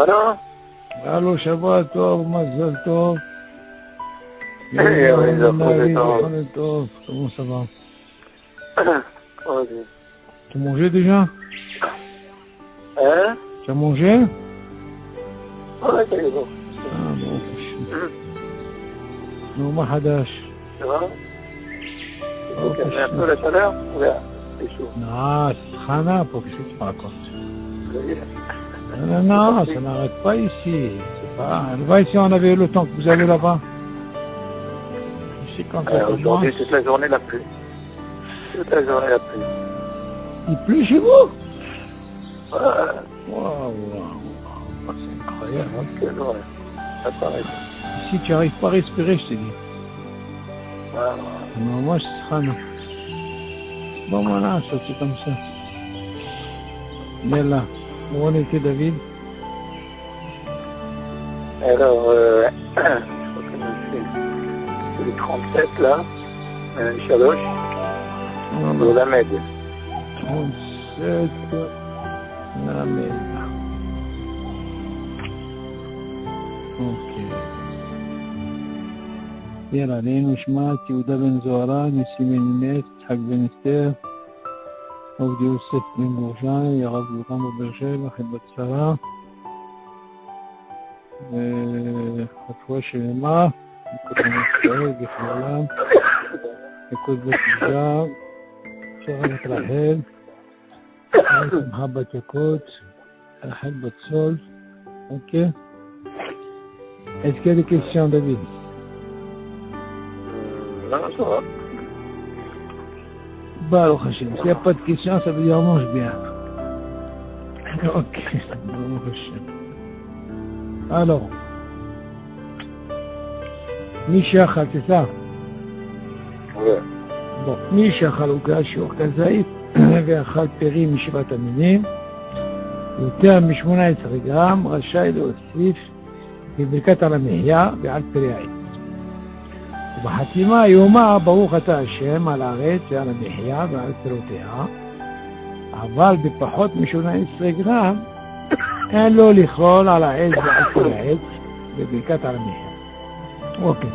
الو الو شباب طוב, מזל טוב. Comment ça va? Tu as mangé déjà? Hein? Tu as mangé? Ouais, c'est bon. Ah bon, non, ما حداش. Tu vois? Il faut calmer un peu la chaleur. Regarde, c'est chaud. Non, c'est khana pour que tu te racontes. Non, ça n'arrête pas ici. C'est pas... Là, ici, on avait le temps que vous avez là-bas. Ici, quand ça commence... Aujourd'hui, toute la journée, la pluie. Toute la journée, la pluie. Il pleut chez vous? Ouais, Waouh, c'est incroyable. Hein. quelle journée. Ça paraît. Ici, tu n'arrives pas à respirer, je te dis. Ouais, Non, moi, c'est khana. Bon, voilà, ça, c'est comme ça. Mais là, où on était, David? alors, je crois que c'est le 37 là, Chaloche, de la Med. 37, la merde. אוקיי. יאללה, עלינו שמעת, יהודה בן זוהרה, נשיא בן מת, יצחק בן אסתר, עובדי יוסף בן גורשיים, הרב יורם בבאר שבע, חיבת שרה, וחפואה שלמה, נקוד ישראל, בכללם, נקוד בת יזהר, שרת רחל, שמחה בת יקות, רחל בת סול, אוקיי? Est-ce qu'il y a des questions, David? Non, ça va. Baruch Hashem. S'il n'y a pas de questions, ça veut dire on mange bien. Ok. Baruch Hashem. Alors. Mishachal, c'est ça? Ouais. Bon. Mishachal הוא שיעור כזית, ואכל פרי משבעת המינים, יותר מ-18 גרם, רשאי להוסיף בברכת על המחיה ועל פרי העץ. ובחתימה יאמר ברוך אתה השם על הארץ ועל המחיה ועל פירותיה, אבל בפחות מ-18 גרם אין לו לכלול על העץ ועל פרי העץ בברכת על המחיה. אוקיי.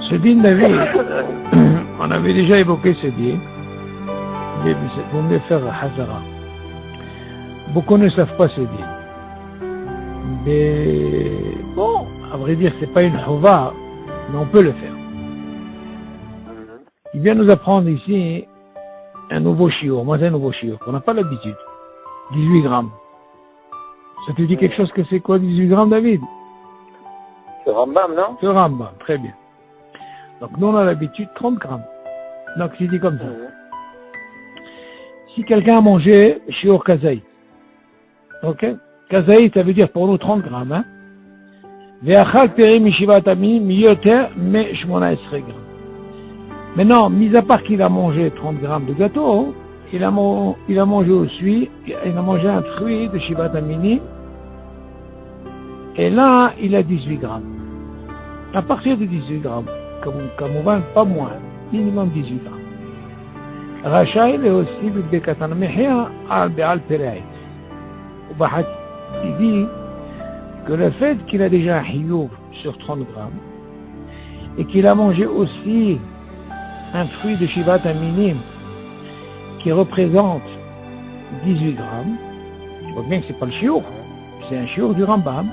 Ce din David, on avait déjà évoqué ce din, vous me faire Hazara. Beaucoup ne savent pas ce din. Mais bon, à vrai dire, c'est pas une chouva, mais on peut le faire. Il vient nous apprendre ici un nouveau shiur, moi c'est un nouveau shiur, qu'on n'a pas l'habitude. 18 grammes. Ça te dit quelque chose que c'est quoi 18 grammes, David? C'est Rambam, non? C'est Rambam, très bien. Donc nous on a l'habitude 30 grammes. Donc je dis comme ça. Si quelqu'un a mangé shiur kazaï, ok? Kazaï, ça veut dire pour nous 30 grammes, hein? Ve'achal peri mishivat amim yoter me 18 grammes. Maintenant, mis à part qu'il a mangé 30 grammes de gâteau, il a mangé aussi, il a mangé un fruit de shivat aminim, et là, il a 18 grammes. À partir de 18 grammes, comme on va, pas moins, minimum 18 grammes. Rachaï est aussi le bekatan mehia al be'al peri. Il dit que le fait qu'il a déjà un hiyuv sur 30 grammes et qu'il a mangé aussi un fruit de shivat aminim qui représente 18 grammes, tu vois bien que c'est pas le shiur, c'est un shiur du Rambam,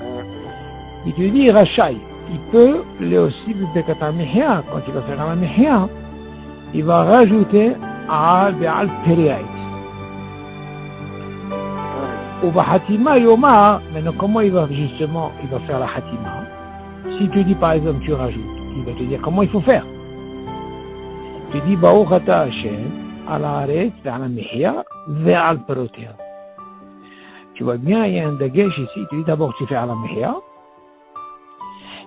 il te dit Rachaï, il peut lui aussi bekatan mehia, quand il va faire un mehia, il va rajouter al be'al peri'ait. Au Hatima Yoma, maintenant comment il va justement, il va faire la Hatima? Si tu dis par exemple, tu rajoutes, il va te dire comment il faut faire. Tu dis Baruch ata Hashem, al haaretz ve'al hamihya ve'al pirotea. Tu vois bien, il y a un dagesh ici, tu dis d'abord tu fais al hamihya,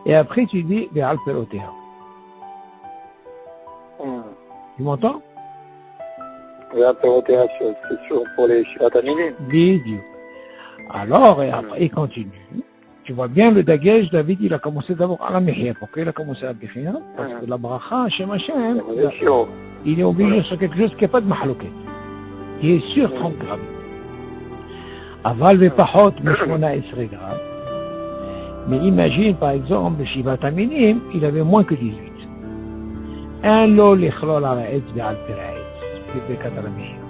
et après tu dis ve'al pirotea. Tu m'entends? Ve'al pirotea, c'est sûr pour les shivat aminim. Vidéo. Alors, et après, il continue. Tu vois bien le dagesh, David, il a commencé d'abord à la mihya. Pourquoi il a commencé à la mihya? Parce que la bracha, Hashem Hashem, il est obligé sur quelque chose qui n'a pas de mahlouket, qui est sur 30 grammes. Aval vepachot mishmona esrei grammes. Mais imagine, par exemple, le Shivat Aminim, il avait moins que 18. Un lo lichlol ala etz ve'al peraetz, bekat ala mehia.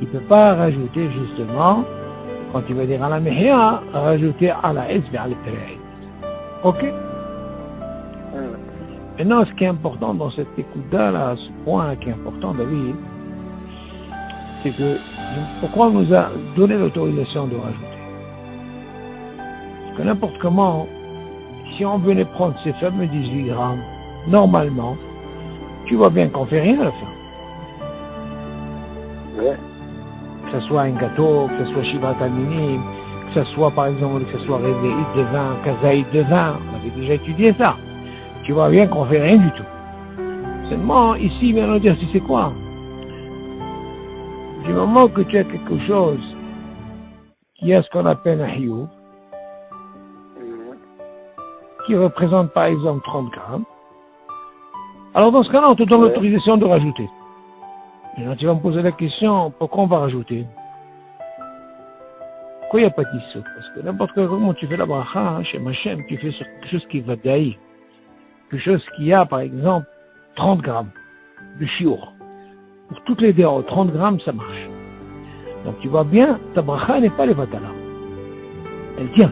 Il ne peut pas rajouter justement, quand il va dire ala mehia, rajouter ala etz ve'al peraetz. Ok? Maintenant, ce qui est important dans cette écoute-là, ce point qui est important, David, c'est que pourquoi on nous a donné l'autorisation de rajouter? Parce que n'importe comment, si on venait prendre ces fameux 18 grammes, normalement, tu vois bien qu'on fait rien à la fin. Ouais. Que ce soit un gâteau, que ce soit Shivat Aminim, que ce soit par exemple, que ce soit Réveillite de vin, Kazaït de vin, on avait déjà étudié ça. Tu vois bien qu'on fait rien du tout. Seulement, ici, maintenant, dire, tu sais quoi? Du moment que tu as quelque chose qui a ce qu'on appelle un hiyuv, qui représente par exemple 30 grammes, alors dans ce cas-là, on te donne l'autorisation de rajouter. Et là, tu vas me poser la question, pourquoi on va rajouter? Pourquoi il n'y a pas de dissous? Parce que n'importe comment tu fais la bracha, chez Machem, tu fais sur quelque chose qui va daïr. Quelque chose qui a, par exemple, 30 grammes de chiour. Pour toutes les déos, 30 grammes, ça marche. Donc tu vois bien, ta bracha n'est pas les vatala. Elle tient.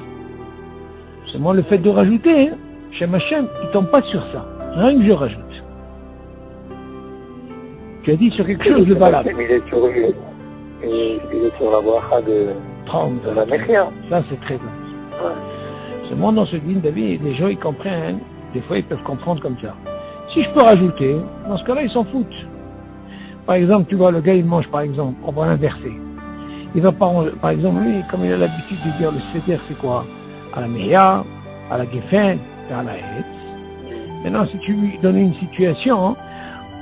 Seulement le fait de rajouter, chez Machem, il ne tombe pas sur ça. Rien que je rajoute. Tu as dit sur quelque chose de valable. Il est sur la bracha de 30 la Mechia. Ça, c'est très bien. Ouais. Seulement dans ce din, David, les gens, ils comprennent. Des fois, ils peuvent comprendre comme ça. Si je peux rajouter, dans ce cas-là, ils s'en foutent. Par exemple, tu vois, le gars, il mange, par exemple, on va l'inverser. Il va pas, par exemple, lui, comme il a l'habitude de dire, le seder, c'est quoi? À la meya, à la geffen, et à la hetz. Maintenant, si tu lui donnes une situation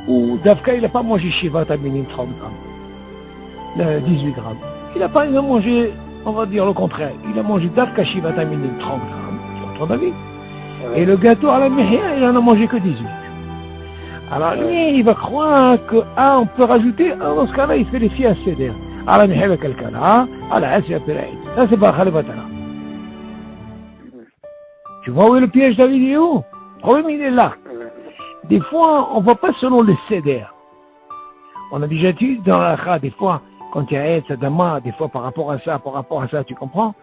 où Davka, il n'a pas mangé Shivat Aminim 30 grammes, 18 grammes. Il n'a pas mangé, on va dire le contraire, il a mangé Davka Shivat Aminim 30 grammes, sur ton avis. Et le gâteau à la mehia, il en a mangé que 18. Alors lui, il va croire que, on peut rajouter, dans ce cas-là, il fait les filles à céder. À la mehia, quelqu'un là, à la hasse, ça c'est pas Khalifatana. Tu vois où est le piège, David, il est où? Le problème, il est là. Des fois, on ne va pas selon le céder. On a déjà dit dans la kha, des fois, quand il y a Etz, Adama, des fois par rapport à ça, tu comprends?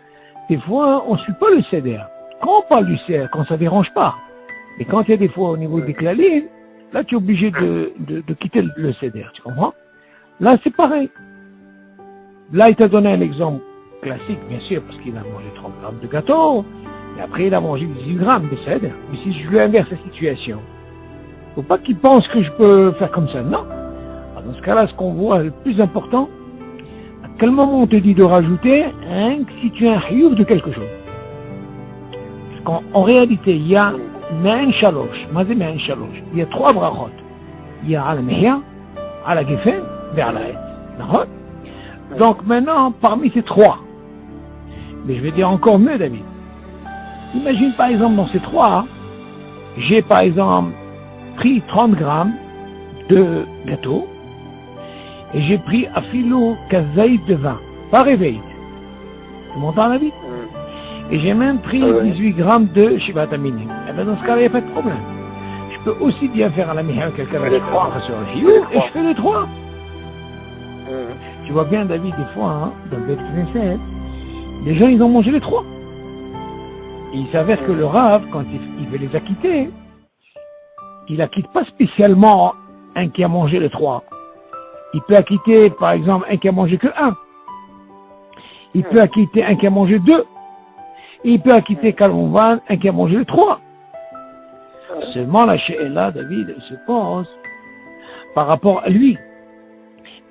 Des fois, on ne suit pas le céder. Quand on parle du céder, quand ça ne dérange pas. Mais quand il y a des fois au niveau des clalines, là, tu es obligé de quitter le céder, tu comprends? Là, c'est pareil. Là, il t'a donné un exemple classique, bien sûr, parce qu'il a mangé 30 grammes de gâteau, et après, il a mangé 18 grammes de céder. Mais si je lui inverse la situation, faut pas qu'il pense que je peux faire comme ça, non. Alors, dans ce cas-là, ce qu'on voit, le plus important, à quel moment on te dit de rajouter, si tu as un hiyuv de quelque chose. En réalité, il y a Ma'an Shalosh. Il y a 3 brachot. Il y a à la mehia, à la geffen, et à la hetz. D'accord? Donc maintenant, parmi ces 3, mais je vais dire encore mieux, David. Imagine par exemple dans ces 3, j'ai par exemple pris 30 grammes de gâteau et j'ai pris afilo kazaït de vin, pas réveil. Tu m'entends, David? Et j'ai même pris 18 grammes de Shivat Aminim. Et bien dans ce cas-là, il n'y a pas de problème. Je peux aussi bien faire à la mehia quelqu'un avec 3 sur le hiyuv, et je fais les 3. Tu vois bien, David, des fois, dans le Beth Knesset, les gens, ils ont mangé les 3. Et il s'avère que le Rav, quand il veut les acquitter, il acquitte pas spécialement un qui a mangé les 3. Il peut acquitter, par exemple, un qui a mangé que 1. Il peut acquitter un qui a mangé 2. Il peut acquitter Kalmouvan, un qui a mangé les 3. Seulement la She'ela, David, elle se pose par rapport à lui.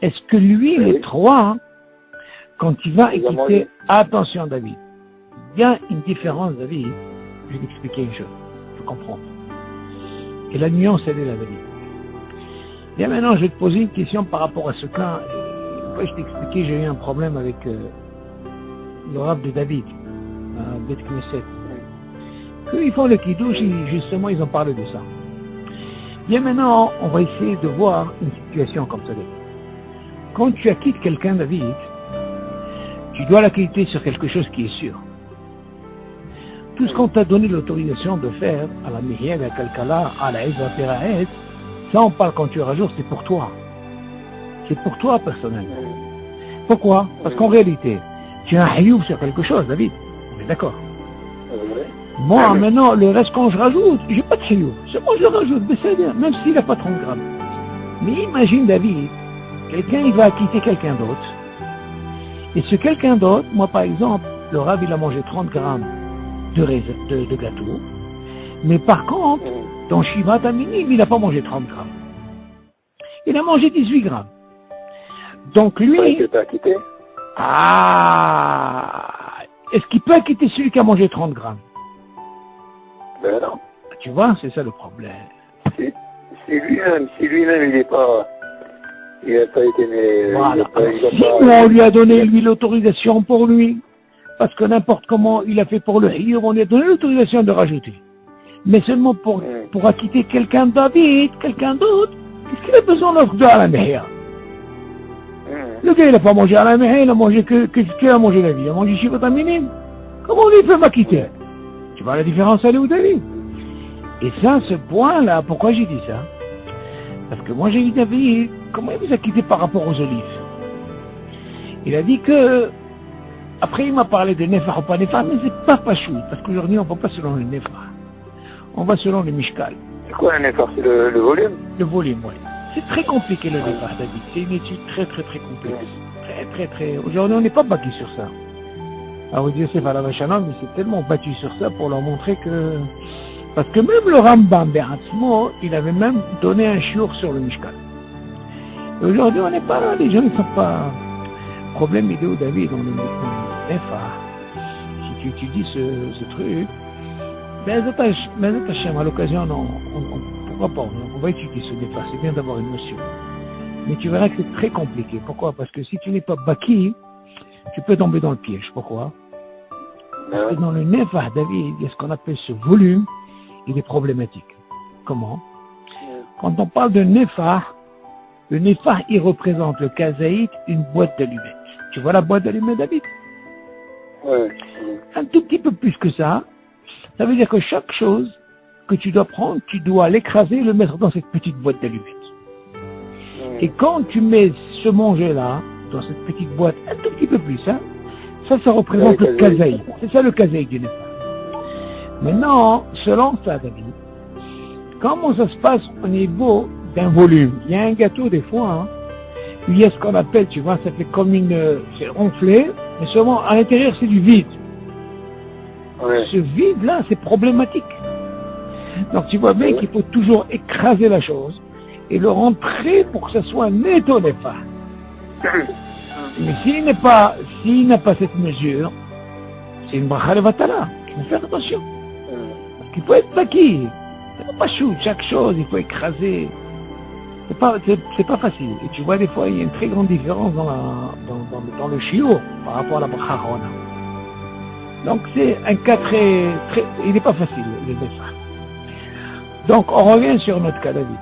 Est-ce que lui, les 3, quand il va acquitter, attention David, il y a une différence, David, je vais t'expliquer une chose, il faut comprendre. Et la nuance, elle est là, David. Bien maintenant, je vais te poser une question par rapport à ce cas. Une fois, je t'ai expliqué, j'ai eu un problème avec le Rav de David. Beth Knesset. Qu'ils font le kiddush, justement, ils ont parlé de ça. Bien maintenant, on va essayer de voir une situation comme ça. Quand tu acquittes quelqu'un, David, tu dois l'acquitter sur quelque chose qui est sûr. Tout ce qu'on t'a donné l'autorisation de faire, à la Mihya, à la Kalkala, à la Ezra Peraet, ça on parle quand tu rajoutes, c'est pour toi. C'est pour toi personnellement. Pourquoi? Parce qu'en réalité, tu as un hayouf sur quelque chose, David. On est d'accord. Moi, maintenant, le reste quand je rajoute, j'ai pas de hayouf. C'est moi je le rajoute, mais c'est-à-dire, même s'il n'a pas 30 grammes. Mais imagine, David, quelqu'un, il va quitter quelqu'un d'autre. Et ce quelqu'un d'autre, moi par exemple, le Rav, il a mangé 30 grammes de gâteau. Mais par contre, dans Shiva Taminim, il n'a pas mangé 30 grammes. Il a mangé 18 grammes. Donc lui... Est-ce qu'il peut acquitter celui qui a mangé 30 grammes? Ben non. Tu vois, c'est ça le problème. Si lui-même, il n'a pas été... Voilà. Si on lui a donné, lui, l'autorisation pour lui, parce que n'importe comment il a fait pour le hiyur, on lui a donné l'autorisation de rajouter. Mais seulement pour acquitter quelqu'un de David, quelqu'un d'autre, qu'est-ce qu'il a besoin de à la mihya? Le gars, il n'a pas mangé à la mihya, il a mangé qu'il a mangé la vie, il a mangé Shiva Taminim. Comment il peut m'acquitter? Tu vois la différence, elle est où, David? Et ça, ce point-là, pourquoi j'ai dit ça? Parce que moi, j'ai dit, David, comment il vous a quitté par rapport aux olives? Il a dit que, après il m'a parlé de Nefar ou pas Nefar, mais c'est pas Pachoui, parce qu'aujourd'hui on ne va pas selon le Nefar. On va selon le Mishkal. C'est quoi un Nefar? C'est le volume? Le volume, oui. C'est très compliqué le Nefar, David. C'est une étude très complexe. Très. Aujourd'hui on n'est pas bâti sur ça. Alors vous dites, c'est pas la Vachanam, mais c'est tellement battu sur ça pour leur montrer que... Parce que même le Rambam Beratzmo, il avait même donné un shiur sur le Mishkal. Aujourd'hui, on n'est pas là, les gens ne sont pas... Problème idéal, David, on est Nefar. Si tu étudies ce truc, mais à l'occasion, pourquoi pas, on va étudier ce Nefar, c'est bien d'avoir une notion. Mais tu verras que c'est très compliqué. Pourquoi? Parce que si tu n'es pas baki, tu peux tomber dans le piège. Pourquoi? Parce que dans le Nefar, David, il y a ce qu'on appelle ce volume, il est problématique. Comment? Quand on parle de Nefar, le Nefar, il représente le kazaït, une boîte d'allumettes. Tu vois la boîte d'allumettes, David? Oui. Un tout petit peu plus que ça. Ça veut dire que chaque chose que tu dois prendre, tu dois l'écraser et le mettre dans cette petite boîte d'allumettes. Et quand tu mets ce manger-là, dans cette petite boîte, un tout petit peu plus, hein, ça représente le kazaït. C'est ça le kazaït du Nefar. Maintenant, selon ça, David, comment ça se passe au niveau d'un volume? Il y a un gâteau des fois, hein, il y a ce qu'on appelle, tu vois, ça fait comme c'est ronflé, mais seulement à l'intérieur c'est du vide. Ouais. Ce vide-là, c'est problématique. Donc tu vois bien qu'il faut toujours écraser la chose et le rentrer pour que ça soit net au Nefar. Mais s'il n'a pas cette mesure, c'est une bracha levatala. Il faut faire attention. Il faut être baki. C'est pas chou, chaque chose, il faut écraser. C'est pas facile. Et tu vois, des fois, il y a une très grande différence dans le shiur par rapport à la bracha rona. Donc c'est un cas très, il n'est pas facile, le Nefar. Donc on revient sur notre cas, David.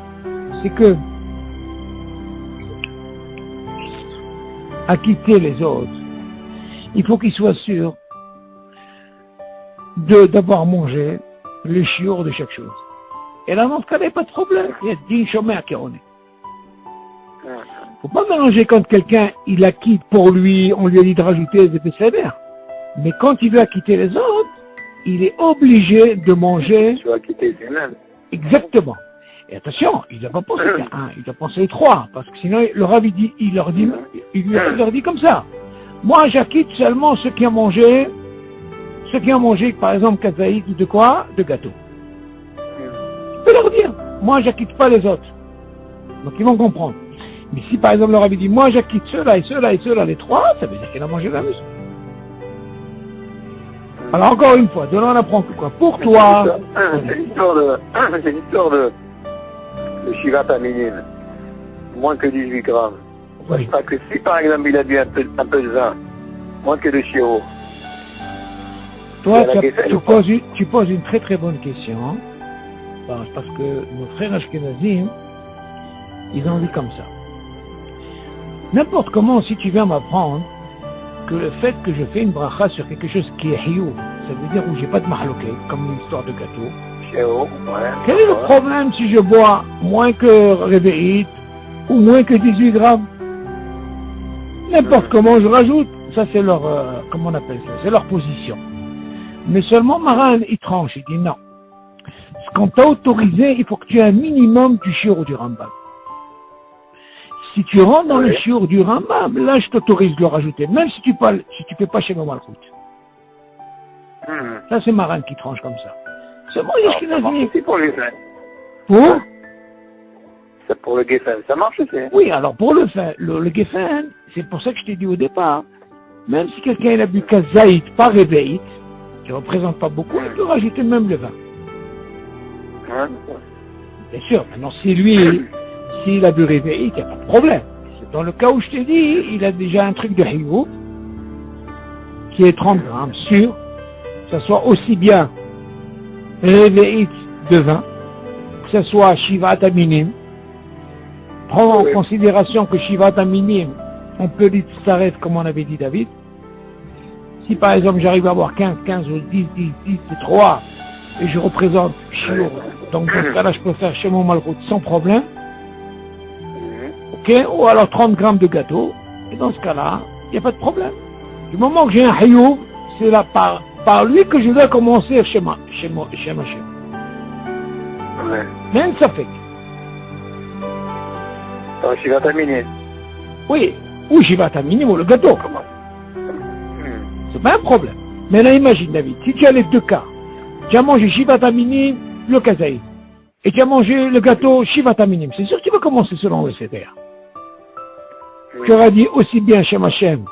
C'est que à quitter les autres, il faut qu'ils soient sûrs d'avoir mangé le shiur de chaque chose. Et là, dans ce cas, il n'y a pas de problème. Il y a 10 chômeurs qui en est. Faut pas mélanger quand quelqu'un, il acquitte pour lui, on lui a dit de rajouter des sévères. Mais quand il veut acquitter les autres, il est obligé de manger... Tu vas acquitter lui-même. Exactement. Et attention, il ne doit pas penser qu'à un, il doit penser 3, parce que sinon, le Rav, il leur dit comme ça. Moi, j'acquitte seulement ceux qui ont mangé, par exemple, kazaït ou de quoi? De gâteau. Je peux leur dire, moi, j'acquitte pas les autres. Donc, ils vont comprendre. Mais si, par exemple, le Rav dit, moi, j'acquitte ceux-là et ceux-là et ceux-là, les 3, ça veut dire qu'il a mangé la musique. Alors, encore une fois, de là, on apprend que quoi? Pour toi... C'est l'histoire de Shiva Taminim. Moins que 18 grammes. Oui. Parce que si, par exemple, il a bu un peu de vin, moins que de chiro. Toi, tu poses une très bonne question, parce que nos frères Ashkenazim, ils ont dit comme ça. N'importe comment, si tu viens m'apprendre que le fait que je fais une bracha sur quelque chose qui est hiyou, ça veut dire où j'ai pas de mahloké, comme l'histoire de gâteau. Chez eux, ouais. Quel est le problème si je bois moins que réveillite ou moins que 18 grammes? N'importe comment je rajoute, ça c'est leur, comment on appelle ça, c'est leur position. Mais seulement Maran, il tranche, il dit non. Ce qu'on t'a autorisé, il faut que tu aies un minimum du shiur du Rambam. Si tu rentres dans le shiur du Rambam, là je t'autorise de le rajouter, même si tu fais pas chez Malchut. Ça c'est Maran qui tranche comme ça. C'est moi, C'est pour les fins. Pour C'est pour le Geffen, ça marche aussi. Oui, alors pour le fin, le Geffen, c'est pour ça que je t'ai dit au départ, même si quelqu'un il a bu Kazaït, pas Réveillite, qui ne représente pas beaucoup, il peut rajouter même le vin. Bien sûr, maintenant si lui, s'il a bu Réveillite, il n'y a pas de problème. Dans le cas où je t'ai dit, il a déjà un truc de Hiyou, qui est 30 grammes, sûr, que ce soit aussi bien Réveillite de vin, que ce soit Shivat Aminim. Prends en considération que Shivat Aminim, on peut dire s'arrête comme on avait dit David. Si par exemple j'arrive à avoir 15 ou 10, c'est 3, et je représente Shiur, donc dans ce cas-là je peux faire chez mon Malchut sans problème. Ok, ou alors 30 grammes de gâteau, et dans ce cas-là, il n'y a pas de problème. Du moment que j'ai un Hiyou, c'est là par lui que je dois commencer chez ma chez. Même ça fait. Je suis terminé. Oui, ou j'y vais à minimum le gâteau. C'est pas un problème. Mais là, imagine, David, si tu as les deux cas, tu as mangé Shivata Minim, le kazaï, et tu as mangé le gâteau Shivata Minim, c'est sûr que tu vas commencer selon le CDR. Tu auras dit aussi bien Shem Hashem,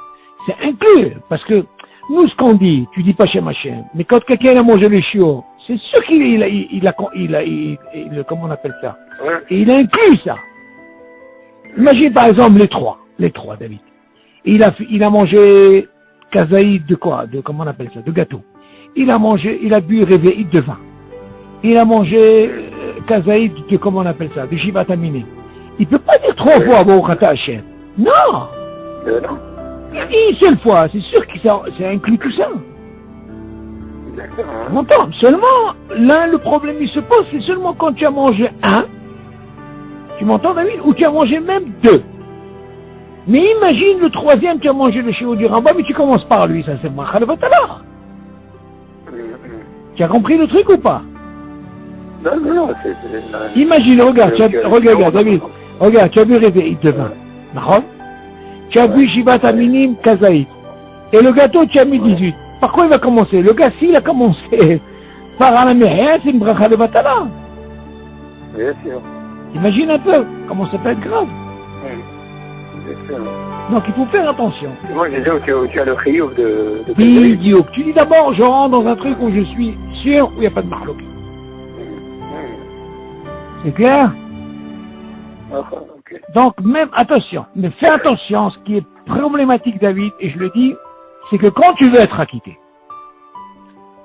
c'est inclus, parce que nous, ce qu'on dit, tu dis pas Shem Hashem, mais quand quelqu'un a mangé le chiot, c'est sûr qu'il a, comment on appelle ça, et il a inclus ça. Imagine par exemple les trois, David. Il a mangé kazaïd de quoi? Comment on appelle ça? De gâteau. Il a bu réveillite de vin. Il a mangé kazaïd de, comment on appelle ça? De Shivat Aminim. Il peut pas dire 3 fois Baruch Hashem. Non! Non. Une seule fois, c'est sûr que ça inclut tout ça. Tu m'entends? Seulement, là, le problème il se pose, c'est seulement quand tu as mangé un. Tu m'entends, David? Ou tu as mangé même 2. Mais imagine le 3e, tu as mangé le shiur du Rambam, mais tu commences par lui, ça c'est Machal Vatalar. Tu as compris le truc ou pas? Non, Imagine, regarde, David, regarde, tu as bu réveillite de vin. D'accord? Tu as bu Shivat Aminim Kazaït. Et le gâteau, tu as mis 18. Par quoi il va commencer? Le gars, s'il a commencé par Alamehé, c'est une bracha de Vatalar. Bien sûr. Imagine un peu comment ça peut être grave. Donc il faut faire attention. Moi je dis que tu as le chiyuv de Idiot. Tu dis d'abord, je rentre dans un truc où je suis sûr, où il n'y a pas de marloqué. C'est clair? Okay. Donc même, attention, mais fais attention, ce qui est problématique David, et je le dis, c'est que quand tu veux être acquitté,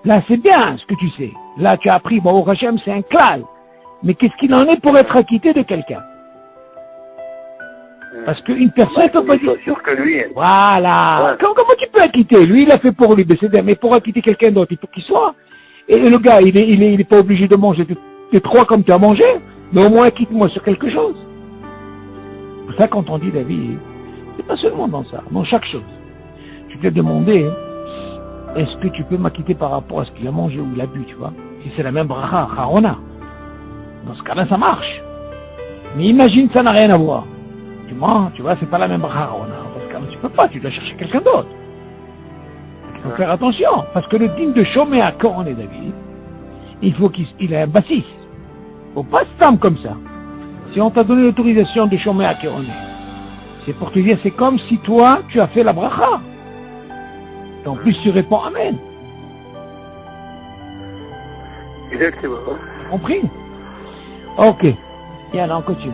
là c'est bien ce que tu sais. Là tu as appris, bon au Hachem c'est un klal. Mais qu'est-ce qu'il en est pour être acquitté de quelqu'un? Parce qu'une personne peut pas dire... sûr que lui... Voilà. Ouais. Comment tu peux acquitter? Lui, il a fait pour lui, mais pour acquitter quelqu'un d'autre, il faut qu'il soit. Et le gars, il est pas obligé de manger de 3 comme tu as mangé, mais au moins acquitte-moi sur quelque chose. C'est ça quand on dit David, c'est pas seulement dans ça, dans chaque chose. Tu t'es demandé, est-ce que tu peux m'acquitter par rapport à ce qu'il a mangé ou il a bu, tu vois? Si c'est la même bracha, harona. Dans ce cas-là, ça marche. Mais imagine, ça n'a rien à voir. Tu vois, c'est pas la même bracha, parce que tu peux pas, tu dois chercher quelqu'un d'autre. Il faut faire attention, parce que le digne de Shomé à Koron et David, il faut qu'il ait un bassiste. Il faut pas se tendre comme ça. Si on t'a donné l'autorisation de Shomé à Koron, c'est pour te dire, c'est comme si toi, tu as fait la bracha. Et en plus, tu réponds Amen. Exactement. Compris? Ok. Yalla, on continue.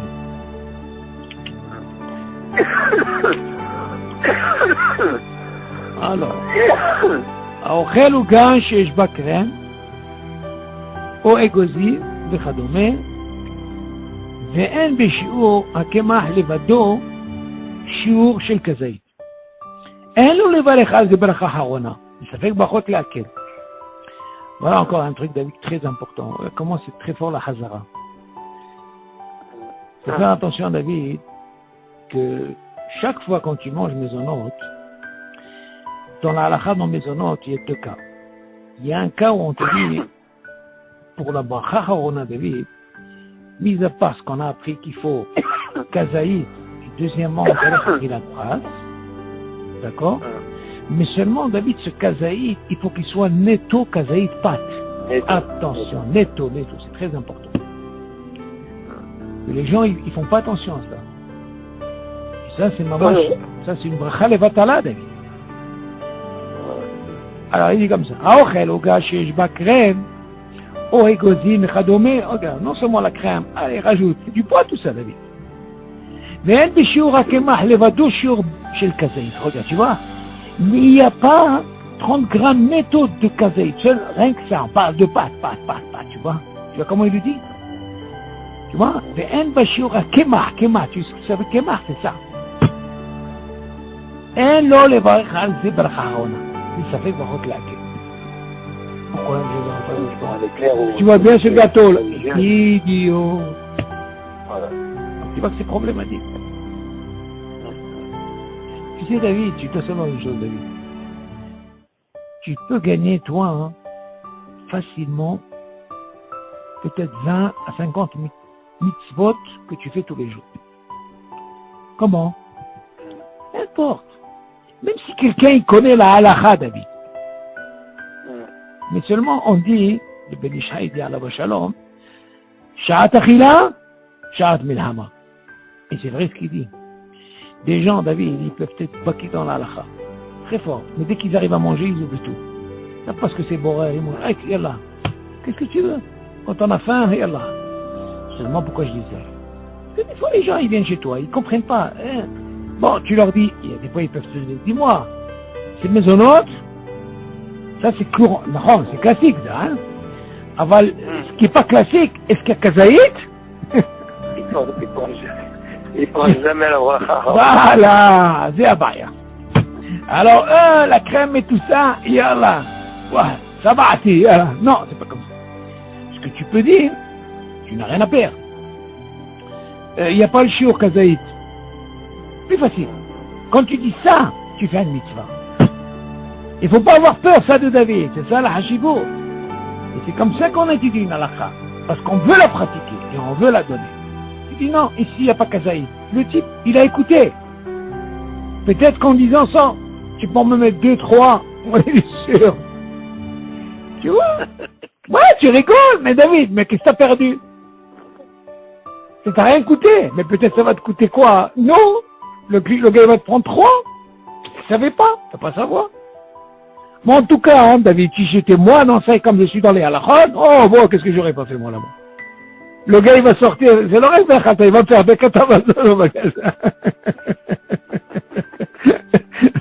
Alors, האוכל עוגה שיש בה קרם או אגוזי וכדומה ואין בשיעור הקמח לבדו שיעור של כזית. אין לו לברך על זה ברכה אחרונה. מספק ברכות להקל. Voilà encore un truc David très important. Comment c'est très fort la Hazara. Faut faire attention David que chaque fois quand tu manges maisonnote, dans la halakha dans maisonnote, il y a deux cas. Il y a un cas où on te dit, pour la bracha harona David, mis à part ce qu'on a appris qu'il faut kazaït, et deuxièmement, il a droite, d'accord? Mais seulement, David, ce kazaït, il faut qu'il soit netto kazaït pat. Attention, netto, c'est très important. Mais les gens, ils font pas attention à ça. Et ça, c'est ma ça, c'est une bracha levatala, David. Alors, il dit comme ça, האוכל, עוגה שיש בה crème, או אגוזים וכדומה, regarde, non seulement la crème, allez, rajoute, c'est du poids tout ça, David. ואין בשיעור הקמח לבדו שיעור של כזית, regarde, tu vois, mais il n'y a pas 30 grammes netto de kazait, rien que ça, on parle de pâte, tu vois comment il le dit? Tu vois? ואין בשיעור הקמח, tu sais ce que ça veut קמח, c'est ça. אין לו לברך על זה ברכה אחרונה. Ça fait baroque laqué. Pourquoi tu vois bien ce gâteau là? Idiot. Voilà. Tu vois que c'est problématique. Tu sais David, tu dois savoir une chose David. Tu peux gagner toi hein, facilement peut-être 20 à 50 mitzvot que tu fais tous les jours. Comment? N'importe. Même si quelqu'un il connaît la halakha, David. Mais seulement on dit, le Ben Ishai dit à la Shalom, Sha'at achila, Sha'at milhama. Et c'est vrai ce qu'il dit. Des gens, David, ils peuvent être bakis dans la halakha. Très fort. Mais dès qu'ils arrivent à manger, ils oublient tout. C'est parce que c'est boré, ils mangent. Yallah. Qu'est-ce que tu veux? Quand on a faim, yallah. Seulement pourquoi je dis ça? Parce que des fois les gens, ils viennent chez toi, ils comprennent pas. Hein? Bon, tu leur dis, il y a des fois ils peuvent te dire, dis-moi, c'est maisonnote, ça c'est courant, non, c'est classique, hein. Aval, ce qui n'est pas classique, est-ce qu'il y a kazaït? Ils prennent jamais la bracha. Voilà, c'est abaya. Alors, la crème et tout ça, yallah, ouais, ça va, yallah. Non, c'est pas comme ça. Ce que tu peux dire, tu n'as rien à perdre. Il n'y a pas le shiur kazaït. Plus facile. Quand tu dis ça, tu fais une mitzvah. Il ne faut pas avoir peur, ça de David. C'est ça la hashibut. Et c'est comme ça qu'on étudie une halakha. Parce qu'on veut la pratiquer et on veut la donner. Tu dis non, ici il n'y a pas kazaïd. Le type, il a écouté. Peut-être qu'en disant ça, tu peux me mettre 2, 3, on est sûr. Tu vois? Ouais, tu rigoles, mais David, mais qu'est-ce que t'as perdu? Ça t'a rien coûté. Mais peut-être ça va te coûter quoi? Non. Le gars il va te prendre 3. Tu ne savais pas, tu vas pas savoir. Mais en tout cas, hein, David, si j'étais moi dans ça, comme je suis dans les halakhot, oh bon, qu'est-ce que j'aurais pas fait moi là-bas? Le gars il va sortir, c'est le reste d'un khata, il va me faire des katabazos au magasin.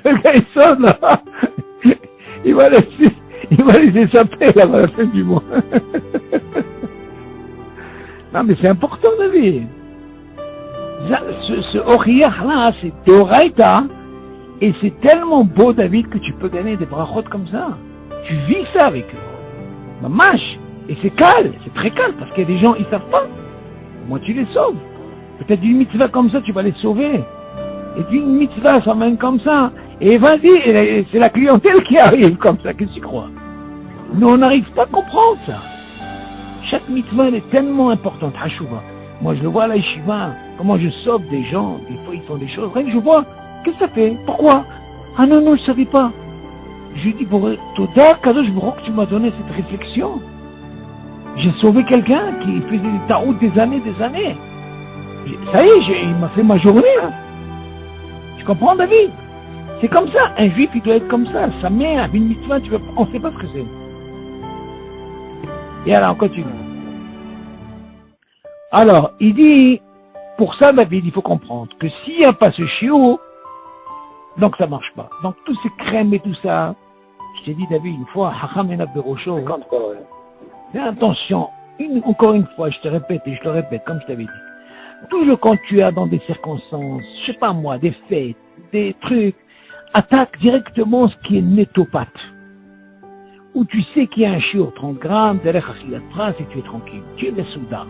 Le gars il sonne là, il va laisser sa paix là-bas à la fin du mois. Non mais c'est important David. Ce Oriach là, c'est Doraita, et c'est tellement beau David que tu peux gagner des brachot comme ça. Tu vis ça avec eux. Mamash. Et c'est calme, c'est très calme, parce qu'il y a des gens, ils savent pas. Moi tu les sauves. Peut-être d'une mitzvah comme ça, tu vas les sauver. Et d'une mitzvah, ça mène comme ça. Et vas-y, c'est la clientèle qui arrive comme ça, qu'est-ce que tu crois? Nous on n'arrive pas à comprendre ça. Chaque mitzvah, elle est tellement importante, Hashuva. Moi, je le vois à la yeshiva, comment je sauve des gens, des fois ils font des choses, rien que je vois, qu'est-ce que ça fait? Pourquoi? Ah non, je ne savais pas. Je dis, pour Toda, Kadosh Baruch, tu m'as donné cette réflexion. J'ai sauvé quelqu'un qui faisait des taroutes des années. Ça y est, il m'a fait ma journée. Hein. Tu comprends, David? C'est comme ça, un juif, il doit être comme ça. Sa mère, une mitzvah, on ne sait pas ce que c'est. Et alors, on continue. Alors, il dit, pour ça, David, il faut comprendre que s'il n'y a pas ce chiot, donc ça marche pas. Donc, tous ces crèmes et tout ça, je t'ai dit, David, une fois, Hacham Enab Berosho, fais attention, encore une fois, je te répète et je le répète, comme je t'avais dit. Toujours quand tu es dans des circonstances, je sais pas moi, des fêtes, des trucs, attaque directement ce qui est nétopathe. Où tu sais qu'il y a un shiur 30 grammes, derrière la trace et tu es tranquille. Tu es le souda.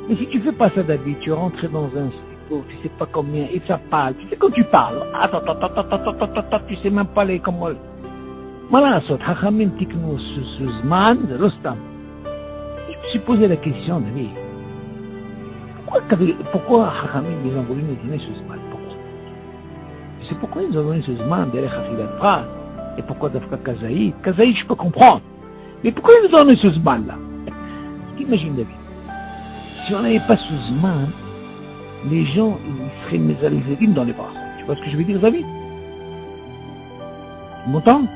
Mais si tu fais pas ça David, tu rentres dans un slipo, tu sais pas combien, et ça parle. Tu sais quand tu parles, tu sais même pas les comment. Voilà, ça, Chachamim tiknu ce zman, Rostam. Je me suis posé la question, David. Pourquoi Chachamim ils ont voulu nous donner ce zman? Pourquoi? C'est pourquoi ils ont donné ce zman derrière la trace. Et pourquoi Dafka Kazaïd? Kazaïd, je peux comprendre. Mais pourquoi ils nous donnent ce zman-là? Imagine, David. Si on n'avait pas ce zman, les gens, ils seraient mésalisés dans les bras. Tu vois ce que je veux dire, David? Tu m'entends?